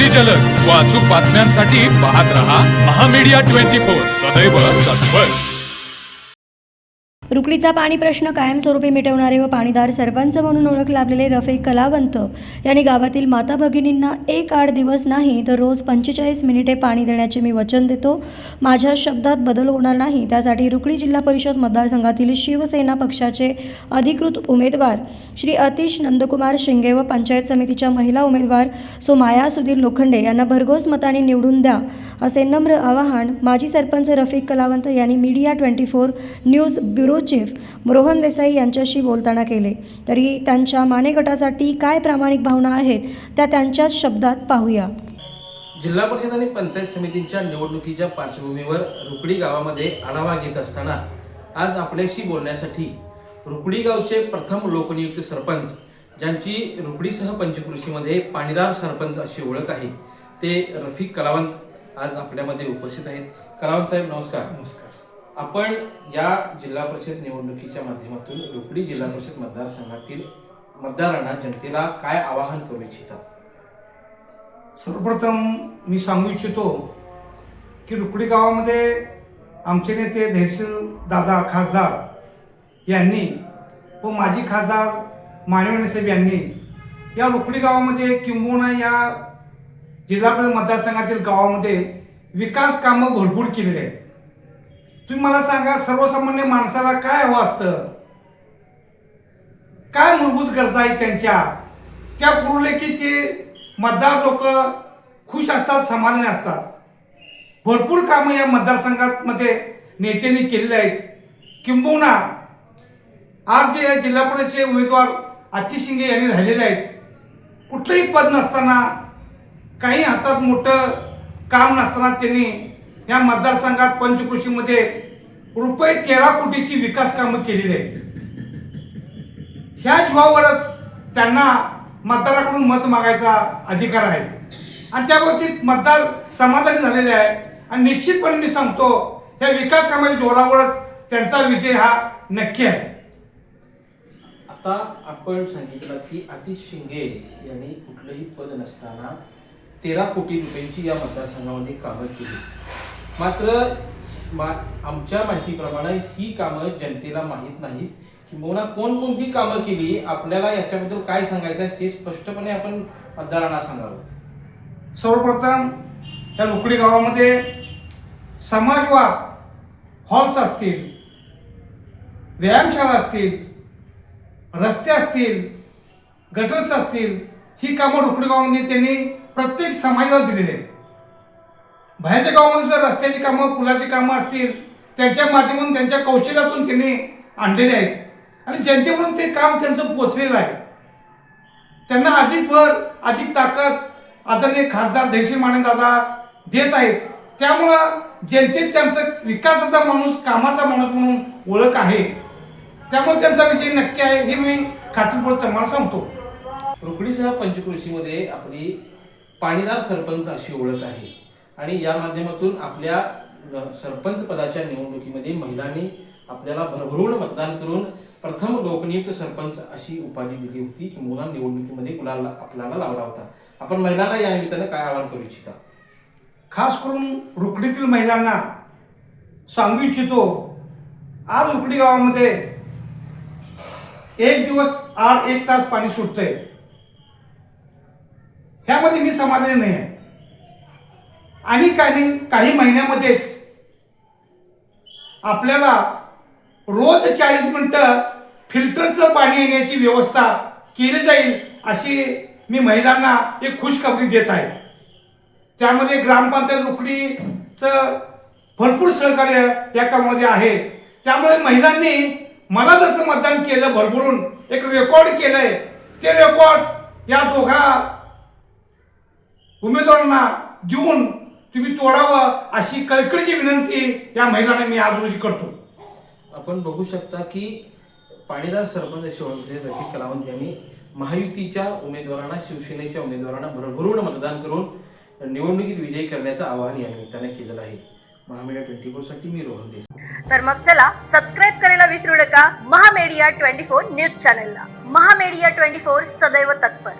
अगदी जलद व अचूक बातम्यांसाठी पाहत रहा महामीडिया 24 सदैव तत्पर। रुकडीचा पाणी प्रश्न कायमस्वरूपी मिटवणारे व पाणीदार सरपंच म्हणून ओळख लाभलेले रफिक कलावंत यांनी गावातील माता भगिनींना 1-8 दिवस नाही तर रोज 45 मिनिटे पाणी देण्याचे मी वचन देतो। माझ्या शब्दात बदल होणार नाही। त्यासाठी रुकडी जिल्हा परिषद मतदारसंघातील शिवसेना पक्षाचे अधिकृत उमेदवार श्री अतिश नंदकुमार शिंगे व पंचायत समितीच्या महिला उमेदवार सोमाया सुधीर लोखंडे यांना भरघोस मताने निवडून द्या असे नम्र आवाहन माजी सरपंच रफिक कलावंत यांनी media 24 news bureau chief Rohan Desai यांच्याशी बोलताना केले। तरी त्यांच्या माने गटासाठी काय प्रामाणिक भावना आहेत त्या त्यांच्याच शब्दात पाहूया। जिल्हा परिषद आणि पंचायत समितींच्या निवडणुकीच्या पार्श्वभूमीवर रुकडी गावामध्ये आढावा घेत असताना आज आपल्याशी बोलण्यासाठी रुकडी गावचे प्रथम लोकनियुक्त सरपंच ज्यांची रुकडीसह पंचकृषीमध्ये पाणीदार सरपंच अशी ओळख आहे ते रफिक कलावंत आज आपल्यामध्ये उपस्थित आहेत। कलावंत साहेब नमस्कार। नमस्कार। आपण या जिल्हा परिषद निवडणुकीच्या माध्यमातून रुकडी जिल्हा परिषद मतदारसंघातील मतदारांना जनतेला काय आवाहन करू इच्छिता? सर्वप्रथम मी सांगू इच्छितो की रुकडी गावामध्ये आमचे नेते तहसील दादा खासदार यांनी व माजी खासदार मानवणे साहेब यांनी या रुकडी गावामध्ये किंबहुना या जिल्हा परिषद मतदारसंघातील गावामध्ये विकास कामं भरपूर केलेली आहेत। तुम्ही मला सांगा, सर्वसामान्य माणसाला काय हवं असतं, काय मूलभूत गरजा आहेत त्यांच्या, त्या पुरवले की ते मतदार लोक खुश असतात, समाधानी असतात। भरपूर कामं या मतदारसंघात मध्ये नेत्यांनी केलेली आहेत। किंबहुना आज जे जिल्हा परिषदेचे उमेदवार अतिश शिंगे यांनी राहिलेले आहेत, कुठलंही पद नसताना, काही हातात मोठं काम नसताना त्यांनी या मतदारसंघात पंचकृषीमध्ये रुपये 13 कोटीची विकास कामं केलेली आहेत। ह्या जीवावरच त्यांना मतदाराकडून मत मागायचा अधिकार आहे आणि त्या बाबतीत मतदार समाधानी झालेले आहे आणि निश्चितपणे मी सांगतो या विकास कामाच्या जोरावरच त्यांचा विजय हा नक्की आहे। आता आपण सांगितलं की अतिश शिंगे यांनी कुठलंही पद नसताना 13 कोटी रुपयांची या मतदारसंघामध्ये कामं केली। मात्र आमच्या माहितीप्रमाणे ही कामं जनतेला माहीत नाहीत किंवा कोणकोणती कामं केली, आपल्याला याच्याबद्दल काय सांगायचं आहे ते स्पष्टपणे आपण मतदारांना सांगावं। सर्वप्रथम या रुकडी गावामध्ये समाजवाद हॉल्स असतील, व्यायामशाळा असतील, रस्ते असतील, गटर्स असतील, ही कामं रुकडी गावामध्ये त्यांनी प्रत्येक समाजाला दिलेली आहेत। बाहेरच्या गावामध्ये सुद्धा रस्त्याची कामं, पुलाची कामं असतील, त्यांच्या माध्यमातून त्यांच्या कौशल्यातून त्यांनी आणलेले आहेत आणि जनतेकडून ते काम त्यांचं पोचलेलं आहे। त्यांना अधिक भर, अधिक ताकद आदरणीय खासदार धैर्यशील माने दादा देत आहेत। त्यामुळं जनतेत त्यांचं विकासाचा माणूस, कामाचा माणूस म्हणून ओळख आहे। त्यामुळे त्यांचा विजय नक्की आहे हे मी खात्रीपूर्वक तुम्हाला सांगतो। रुकडीसह पंचकृषीमध्ये आपली पाणीदार सरपंच अशी ओळख आहे आणि या माध्यमातून आपल्या सरपंच पदाच्या निवडणुकीमध्ये महिलांनी आपल्याला भरभरून मतदान करून प्रथम लोकनियुक्त सरपंच अशी उपाधी दिली होती किंवा निवडणुकीमध्ये गुलाल आपल्याला लावला होता। आपण महिलांना या निमित्तानं काय आवाहन करू इच्छिता? खास करून रुकडीतील महिलांना सांगू इच्छितो, आज रुकडी गावामध्ये 1 दिवस आड 1 तास पाणी सुटतंय, ह्यामध्ये मी समाधानी नाही आहे आणि काही महिन्यामध्येच आपल्याला रोज 40 मिनिटं फिल्टरचं पाणी येण्याची व्यवस्था केली जाईल अशी मी महिलांना एक खुशखबरी देत आहे। त्यामध्ये ग्रामपंचायत रुकडीचं भरपूर सहकार्य या कामामध्ये आहे। त्यामुळे महिलांनी मला जसं मतदान केलं, भरभरून एक रेकॉर्ड केलंय, ते रेकॉर्ड या दोघा उमेदवारांना देऊन तुम्ही तोडावं अशी कळकळीची विनंती या महिलांना मी आज रोजी करतो। आपण बघू शकता की पाणीदार सरपंच अशी ओळखले रफिक कलावंत यांनी महायुतीच्या उमेदवारांना, शिवसेनेच्या उमेदवारांना भरभरून मतदान करून निवडणुकीत विजयी करण्याचं आवाहन या निमित्ताने केलेलं आहे। महामीडिया 24 साठी मी रोहन देसाई। तर मग चला सबस्क्राईब करायला विसरू नका महामीडिया 24 न्यूज चॅनलला। महामीडिया 24 सदैव तत्पर।